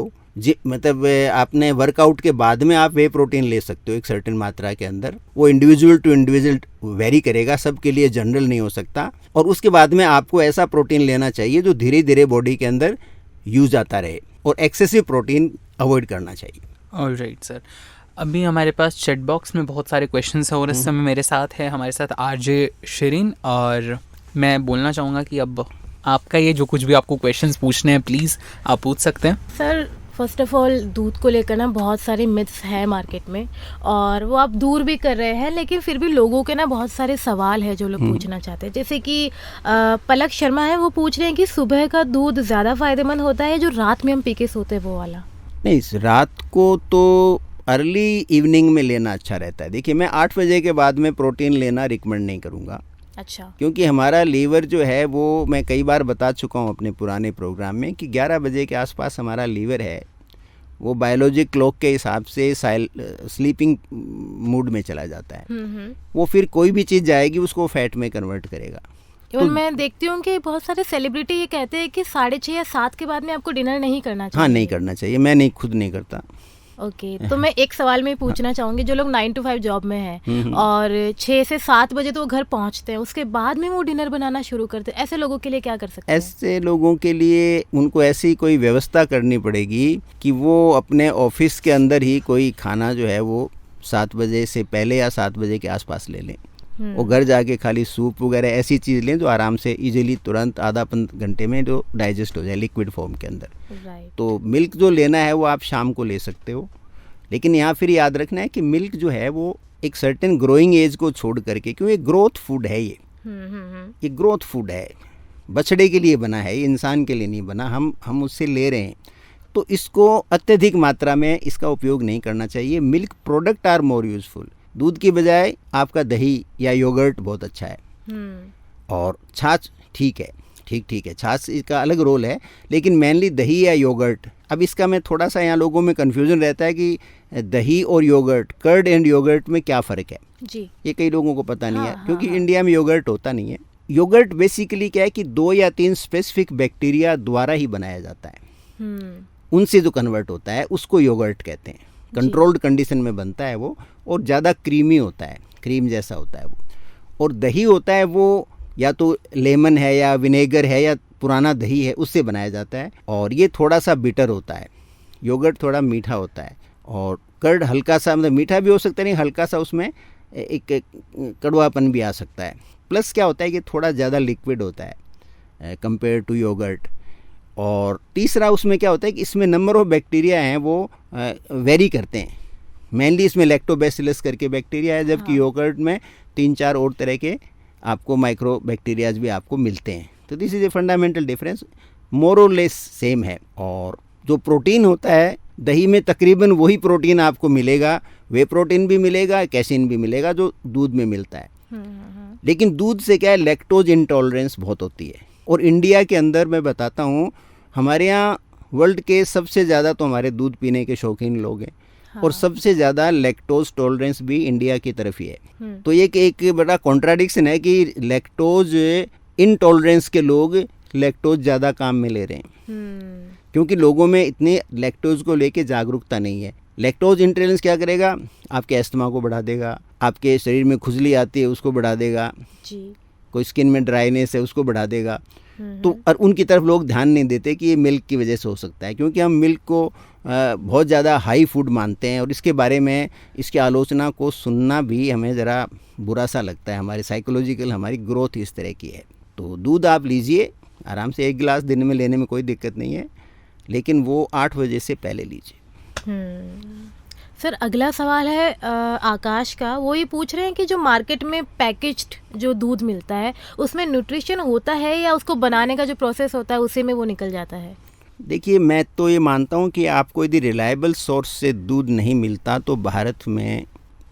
मतलब आपने वर्कआउट के बाद में आप वे प्रोटीन ले सकते हो एक सर्टेन मात्रा के अंदर। वो इंडिविजुअल टू इंडिविजुअल वेरी करेगा, सबके लिए जनरल नहीं हो सकता। और उसके बाद में आपको ऐसा प्रोटीन लेना चाहिए जो धीरे धीरे बॉडी के अंदर यूज आता रहे, और एक्सेसिव प्रोटीन अवॉइड करना चाहिए। ऑलराइट सर, अभी हमारे पास चैट बॉक्स में बहुत सारे क्वेश्चंस हैं, और इस समय मेरे साथ है हमारे साथ आरजे शिरीन, और मैं बोलना चाहूँगा कि अब आपका ये जो कुछ भी आपको क्वेश्चंस पूछने हैं प्लीज़ आप पूछ सकते हैं। सर, फर्स्ट ऑफ ऑल दूध को लेकर ना बहुत सारे मिथ्स हैं मार्केट में, और वो आप दूर भी कर रहे हैं, लेकिन फिर भी लोगों के ना बहुत सारे सवाल है जो लोग पूछना चाहते हैं। जैसे कि पलक शर्मा है, वो पूछ रहे हैं कि सुबह का दूध ज़्यादा फायदेमंद होता है जो रात में हम पी के सोते हैं वो वाला? नहीं, रात को तो अर्ली इवनिंग में लेना अच्छा रहता है। देखिए, मैं 8 बजे के बाद में प्रोटीन लेना रिकमेंड नहीं करूँगा। अच्छा। क्योंकि हमारा लीवर जो है वो, मैं कई बार बता चुका हूँ अपने पुराने प्रोग्राम में, कि 11 बजे के आसपास हमारा लीवर है वो बायोलॉजिक क्लॉक के हिसाब से स्लीपिंग मूड में चला जाता है। वो फिर कोई भी चीज़ जाएगी उसको फैट में कन्वर्ट करेगा। तो मैं देखती हूँ कि बहुत सारे सेलिब्रिटी ये कहते हैं कि 6:30 या 7 के बाद में आपको डिनर नहीं करना चाहिए। हाँ, नहीं करना चाहिए। मैं नहीं, खुद नहीं करता। ओके, तो मैं एक सवाल में पूछना चाहूँगी, जो लोग 9 to 5 जॉब में हैं और 6 से 7 बजे तो वो घर पहुँचते हैं, उसके बाद में वो डिनर बनाना शुरू करते हैं, ऐसे लोगों के लिए क्या कर सकते हैं? ऐसे लोगों के लिए उनको ऐसी कोई व्यवस्था करनी पड़ेगी कि वो अपने ऑफिस के अंदर ही कोई खाना जो है वो 7 बजे से पहले या 7 बजे के आसपास ले लें। वो घर जाके खाली सूप वगैरह ऐसी चीज़ लें जो आराम से इजीली तुरंत आधा घंटे में जो डाइजेस्ट हो जाए लिक्विड फॉर्म के अंदर। तो मिल्क जो लेना है वो आप शाम को ले सकते हो, लेकिन यहाँ फिर याद रखना है कि मिल्क जो है वो एक सर्टेन ग्रोइंग एज को छोड़ करके, क्यों, ये ग्रोथ फूड है, ये ग्रोथ फूड है, बछड़े के लिए बना है, ये इंसान के लिए नहीं बना। हम उससे ले रहे हैं, तो इसको अत्यधिक मात्रा में इसका उपयोग नहीं करना चाहिए। Milk product are more useful. दूध की बजाय आपका दही या योगर्ट बहुत अच्छा है, और छाछ ठीक है, ठीक है, छाछ इसका अलग रोल है, लेकिन मेनली दही या योगर्ट। अब इसका मैं थोड़ा सा, यहाँ लोगों में कन्फ्यूजन रहता है कि दही और योगर्ट, कर्ड एंड योगर्ट में क्या फ़र्क है जी, ये कई लोगों को पता नहीं है। क्योंकि इंडिया में योगर्ट होता नहीं है। योगर्ट बेसिकली क्या है कि 2 या 3 स्पेसिफिक बैक्टीरिया द्वारा ही बनाया जाता है, उनसे जो कन्वर्ट होता है उसको योगर्ट कहते हैं। कंट्रोल्ड कंडीशन में बनता है वो, और ज़्यादा क्रीमी होता है, क्रीम जैसा होता है वो। और दही होता है वो या तो लेमन है या विनेगर है या पुराना दही है, उससे बनाया जाता है, और ये थोड़ा सा बिटर होता है। योगर्ट थोड़ा मीठा होता है, और कर्ड हल्का सा, मतलब मीठा भी हो सकता है, नहीं हल्का सा उसमें एक कड़वापन भी आ सकता है। प्लस क्या होता है कि थोड़ा ज़्यादा लिक्विड होता है कंपेयर टू योगर्ट। और तीसरा उसमें क्या होता है कि इसमें नंबर ऑफ बैक्टीरिया हैं वो वेरी करते हैं। मेनली इसमें लैक्टोबैसिलस करके बैक्टीरिया है, जबकि योगर्ट में 3-4 और तरह के आपको माइक्रो बैक्टीरियाज भी आपको मिलते हैं। तो this is a fundamental difference, more और लेस सेम है। और जो प्रोटीन होता है दही में तकरीबन वही प्रोटीन आपको मिलेगा, वे प्रोटीन भी मिलेगा, कैसीन भी मिलेगा जो दूध में मिलता है। लेकिन दूध से क्या है, लैक्टोज इंटॉलरेंस बहुत होती है। और इंडिया के अंदर मैं बताता हूँ, हमारे यहाँ वर्ल्ड के सबसे ज़्यादा तो हमारे दूध पीने के शौकीन लोग हैं, और सबसे ज़्यादा लैक्टोज टॉलरेंस भी इंडिया की तरफ ही है। तो ये एक बड़ा कॉन्ट्राडिक्शन है कि लैक्टोज इनटॉलरेंस के लोग लैक्टोज ज़्यादा काम में ले रहे हैं, क्योंकि लोगों में इतने लैक्टोज को लेके जागरूकता नहीं है। लैक्टोज इंटॉलरेंस क्या करेगा, आपके अस्थमा को बढ़ा देगा, आपके शरीर में खुजली आती है उसको बढ़ा देगा जी, कोई स्किन में ड्राइनेस है उसको बढ़ा देगा। तो और उनकी तरफ लोग ध्यान नहीं देते कि ये मिल्क की वजह से हो सकता है, क्योंकि हम मिल्क को बहुत ज़्यादा हाई फूड मानते हैं, और इसके बारे में, इसकी आलोचना को सुनना भी हमें ज़रा बुरा सा लगता है। हमारे साइकोलॉजिकल, हमारी ग्रोथ इस तरह की है। तो दूध आप लीजिए आराम से, 1 गिलास दिन में लेने में कोई दिक्कत नहीं है, लेकिन वो 8 बजे से पहले लीजिए। सर, अगला सवाल है आकाश का। वो ये पूछ रहे हैं कि जो मार्केट में पैकेज्ड जो दूध मिलता है उसमें न्यूट्रिशन होता है, या उसको बनाने का जो प्रोसेस होता है उसी में वो निकल जाता है? देखिए, मैं तो ये मानता हूँ कि आपको यदि रिलायबल सोर्स से दूध नहीं मिलता तो भारत में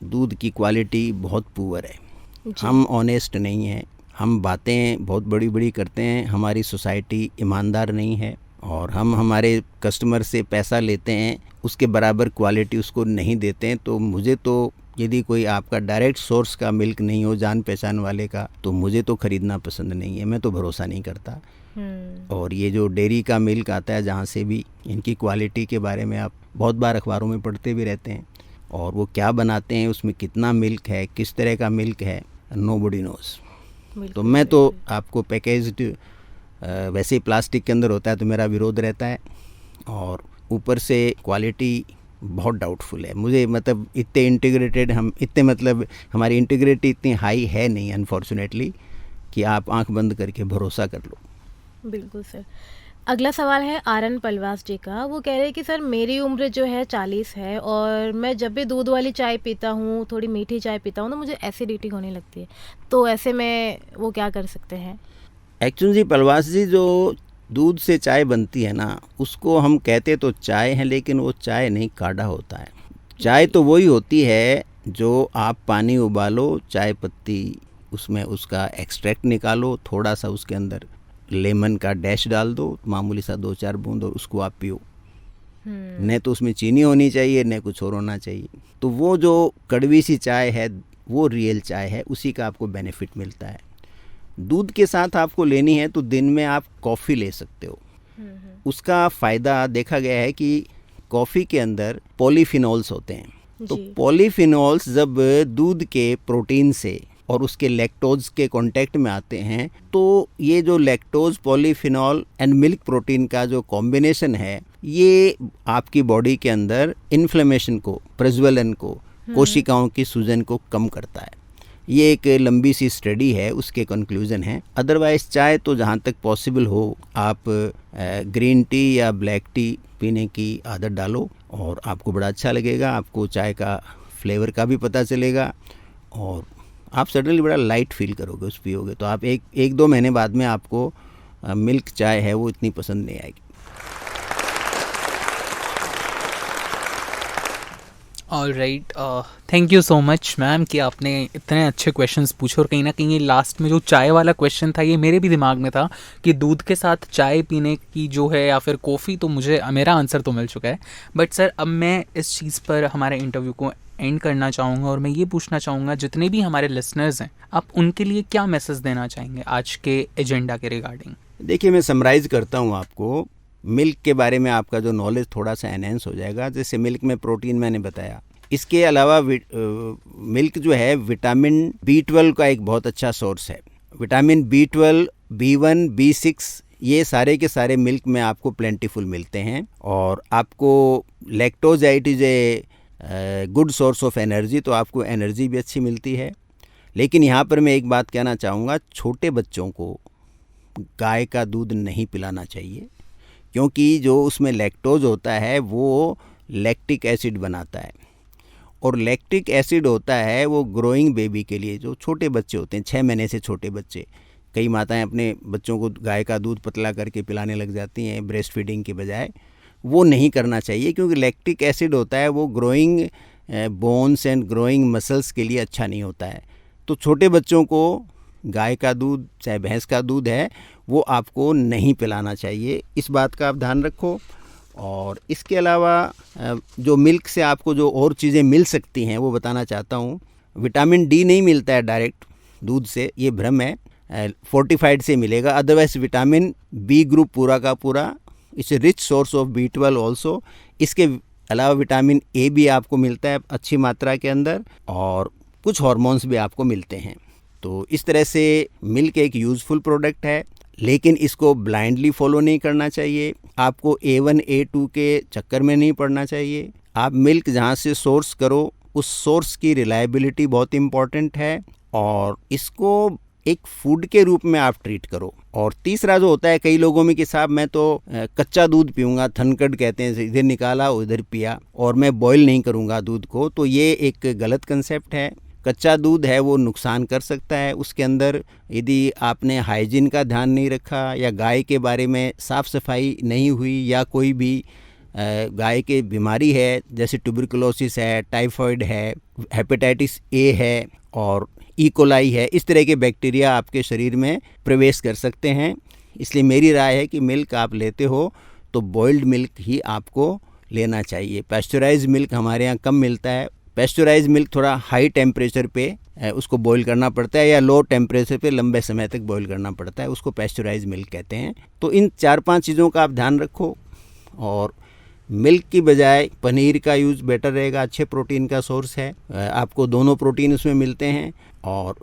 दूध की क्वालिटी बहुत पुअर है। हम ऑनेस्ट नहीं हैं, हम बातें बहुत बड़ी बड़ी करते हैं, हमारी सोसाइटी ईमानदार नहीं है, और हम हमारे कस्टमर से पैसा लेते हैं, उसके बराबर क्वालिटी उसको नहीं देते हैं। तो मुझे तो, यदि कोई आपका डायरेक्ट सोर्स का मिल्क नहीं हो, जान पहचान वाले का, तो मुझे तो ख़रीदना पसंद नहीं है, मैं तो भरोसा नहीं करता। और ये जो डेयरी का मिल्क आता है जहाँ से भी, इनकी क्वालिटी के बारे में आप बहुत बार अखबारों में पढ़ते भी रहते हैं, और वो क्या बनाते हैं, उसमें कितना मिल्क है, किस तरह का मिल्क है, नोबडी नोज़। तो मैं तो आपको पैकेज्ड, वैसे ही प्लास्टिक के अंदर होता है तो मेरा विरोध रहता है, और ऊपर से क्वालिटी बहुत डाउटफुल है मुझे। मतलब इतने इंटीग्रेटेड हम, इतने मतलब हमारी इंटीग्रिटी इतनी हाई है नहीं अनफॉर्चुनेटली, कि आप आंख बंद करके भरोसा कर लो। बिल्कुल सर। अगला सवाल है आरन पलवास जी का। वो कह रहे हैं कि सर मेरी उम्र जो है 40 है और मैं जब भी दूध वाली चाय पीता हूँ, थोड़ी मीठी चाय पीता हूँ, तो मुझे एसिडिटी होने लगती है। तो ऐसे में वो क्या कर सकते हैं? एक्चुअली जी पलवास जी, जो दूध से चाय बनती है ना, उसको हम कहते तो चाय है, लेकिन वो चाय नहीं, काढ़ा होता है। चाय तो वही होती है जो आप पानी उबालो, चाय पत्ती उसमें उसका एक्सट्रैक्ट निकालो, थोड़ा सा उसके अंदर लेमन का डैश डाल दो, मामूली सा 2-4 बूंद, और उसको आप पियो। न तो उसमें चीनी होनी चाहिए, न कुछ और होना चाहिए। तो वो जो कड़वी सी चाय है वो रियल चाय है, उसी का आपको बेनिफिट मिलता है। दूध के साथ आपको लेनी है तो दिन में आप कॉफ़ी ले सकते हो। उसका फ़ायदा देखा गया है कि कॉफ़ी के अंदर पॉलीफिनॉल्स होते हैं। तो पॉलीफिनॉल्स जब दूध के प्रोटीन से और उसके लैक्टोज के कांटेक्ट में आते हैं, तो ये जो lactose, polyphenol and milk protein का जो कॉम्बिनेशन है, ये आपकी बॉडी के अंदर इन्फ्लेमेशन को, प्रज्वलन को, कोशिकाओं की सूजन को कम करता है। ये एक लंबी सी स्टडी है, उसके कंक्लूजन है। अदरवाइज चाय तो जहाँ तक पॉसिबल हो आप ग्रीन टी या ब्लैक टी पीने की आदत डालो, और आपको बड़ा अच्छा लगेगा। आपको चाय का फ्लेवर का भी पता चलेगा, और आप सडनली बड़ा लाइट फील करोगे उस पियोगे। तो आप एक 2 महीने बाद में आपको मिल्क चाय है वो इतनी पसंद नहीं आएगी। Alright, thank you so much ma'am कि आपने इतने अच्छे क्वेश्चंस पूछे। और कहीं ना कहीं ये लास्ट में जो चाय वाला क्वेश्चन था, ये मेरे भी दिमाग में था कि दूध के साथ चाय पीने की जो है या फिर कॉफ़ी, तो मुझे मेरा आंसर तो मिल चुका है। बट सर अब मैं इस चीज़ पर हमारे इंटरव्यू को एंड करना चाहूँगा, और मैं ये पूछना चाहूँगा जितने भी हमारे लिसनर्स हैं, आप उनके लिए क्या मैसेज देना चाहेंगे आज के एजेंडा के रिगार्डिंग? देखिए, मैं समराइज़ करता हूँ आपको। मिल्क के बारे में आपका जो नॉलेज थोड़ा सा एनहेंस हो जाएगा। जैसे मिल्क में प्रोटीन मैंने बताया, इसके अलावा मिल्क जो है विटामिन B12 का एक बहुत अच्छा सोर्स है। विटामिन B12, B1, B6 ये सारे के सारे मिल्क में आपको प्लेंटीफुल मिलते हैं, और आपको लैक्टोजाइट is a good source of energy, तो आपको एनर्जी भी अच्छी मिलती है। लेकिन यहाँ पर मैं एक बात कहना चाहूँगा, छोटे बच्चों को गाय का दूध नहीं पिलाना चाहिए, क्योंकि जो उसमें लैक्टोज होता है वो लैक्टिक एसिड बनाता है, और लैक्टिक एसिड होता है वो ग्रोइंग बेबी के लिए, जो छोटे बच्चे होते हैं 6 महीने से छोटे बच्चे, कई माताएं अपने बच्चों को गाय का दूध पतला करके पिलाने लग जाती हैं ब्रेस्ट फीडिंग के बजाय। वो नहीं करना चाहिए, क्योंकि लैक्टिक एसिड होता है वो growing bones and growing muscles के लिए अच्छा नहीं होता है। तो छोटे बच्चों को गाय का दूध, चाहे भैंस का दूध है, वो आपको नहीं पिलाना चाहिए। इस बात का आप ध्यान रखो। और इसके अलावा जो मिल्क से आपको जो और चीज़ें मिल सकती हैं वो बताना चाहता हूँ। विटामिन डी नहीं मिलता है डायरेक्ट दूध से, ये भ्रम है, फोर्टिफाइड से मिलेगा। अदरवाइज विटामिन बी ग्रुप पूरा का पूरा, it's a rich source of B12 also. इसके अलावा विटामिन ए भी आपको मिलता है अच्छी मात्रा के अंदर, और कुछ हार्मोन्स भी आपको मिलते हैं। तो इस तरह से मिल्क एक यूज़फुल प्रोडक्ट है, लेकिन इसको ब्लाइंडली फॉलो नहीं करना चाहिए। आपको A1 A2 के चक्कर में नहीं पड़ना चाहिए। आप मिल्क जहाँ से सोर्स करो, उस सोर्स की रिलायबिलिटी बहुत इम्पॉर्टेंट है, और इसको एक फूड के रूप में आप ट्रीट करो। और तीसरा जो होता है, कई लोगों में कि साहब मैं तो कच्चा दूध पीऊँगा, थनकट कहते हैं, इधर निकाला उधर पिया, और मैं बॉयल नहीं करूँगा दूध को, तो ये एक गलत कंसेप्ट है। कच्चा दूध है वो नुकसान कर सकता है। उसके अंदर यदि आपने हाइजीन का ध्यान नहीं रखा, या गाय के बारे में साफ़ सफाई नहीं हुई, या कोई भी गाय के बीमारी है जैसे ट्यूबरकुलोसिस है, टाइफाइड है, हेपेटाइटिस ए है और ई कोलाई है, इस तरह के बैक्टीरिया आपके शरीर में प्रवेश कर सकते हैं। इसलिए मेरी राय है कि मिल्क आप लेते हो तो बॉइल्ड मिल्क ही आपको लेना चाहिए। पैस्चराइज्ड मिल्क हमारे यहाँ कम मिलता है। पैस्चराइज्ड मिल्क थोड़ा हाई टेम्परेचर पे उसको बॉईल करना पड़ता है, या लो टेम्परेचर पे लंबे समय तक बॉईल करना पड़ता है, उसको पैस्चराइज्ड मिल्क कहते हैं। तो इन 4-5 चीज़ों का आप ध्यान रखो, और मिल्क की बजाय पनीर का यूज़ बेटर रहेगा, अच्छे प्रोटीन का सोर्स है, आपको दोनों प्रोटीन उसमें मिलते हैं। और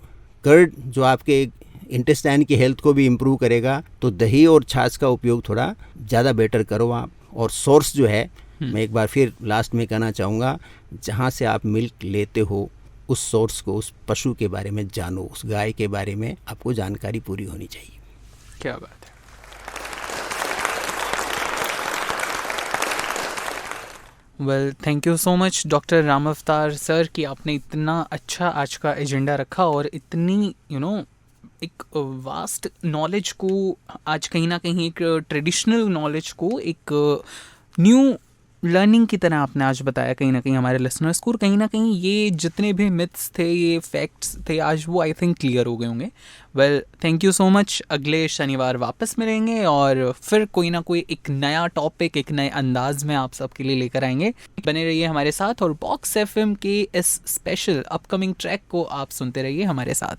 कर्ड जो आपके इंटेस्टाइन की हेल्थ को भी इम्प्रूव करेगा, तो दही और छाछ का उपयोग थोड़ा ज़्यादा बेटर करो आप। और सोर्स जो है, मैं एक बार फिर लास्ट में कहना चाहूँगा, जहाँ से आप मिल्क लेते हो उस सोर्स को, उस पशु के बारे में जानो, उस गाय के बारे में आपको जानकारी पूरी होनी चाहिए। क्या बात है। Well, thank you so much doctor Ram अवतार सर कि आपने इतना अच्छा आज का एजेंडा रखा और इतनी एक वास्ट नॉलेज को आज कहीं ना कहीं एक ट्रेडिशनल नॉलेज को एक न्यू लर्निंग की तरह आपने आज बताया कहीं ना कहीं हमारे लिसनर्स को, और कहीं ना कहीं ये जितने भी मिथ्स थे, ये फैक्ट्स थे, आज वो आई थिंक क्लियर हो गए होंगे। Well, thank you so much. अगले शनिवार वापस मिलेंगे और फिर कोई ना कोई एक नया टॉपिक एक नए अंदाज में आप सबके लिए लेकर आएंगे। बने रहिए हमारे साथ और बॉक्स एफएम के इस स्पेशल अपकमिंग ट्रैक को आप सुनते रहिए हमारे साथ।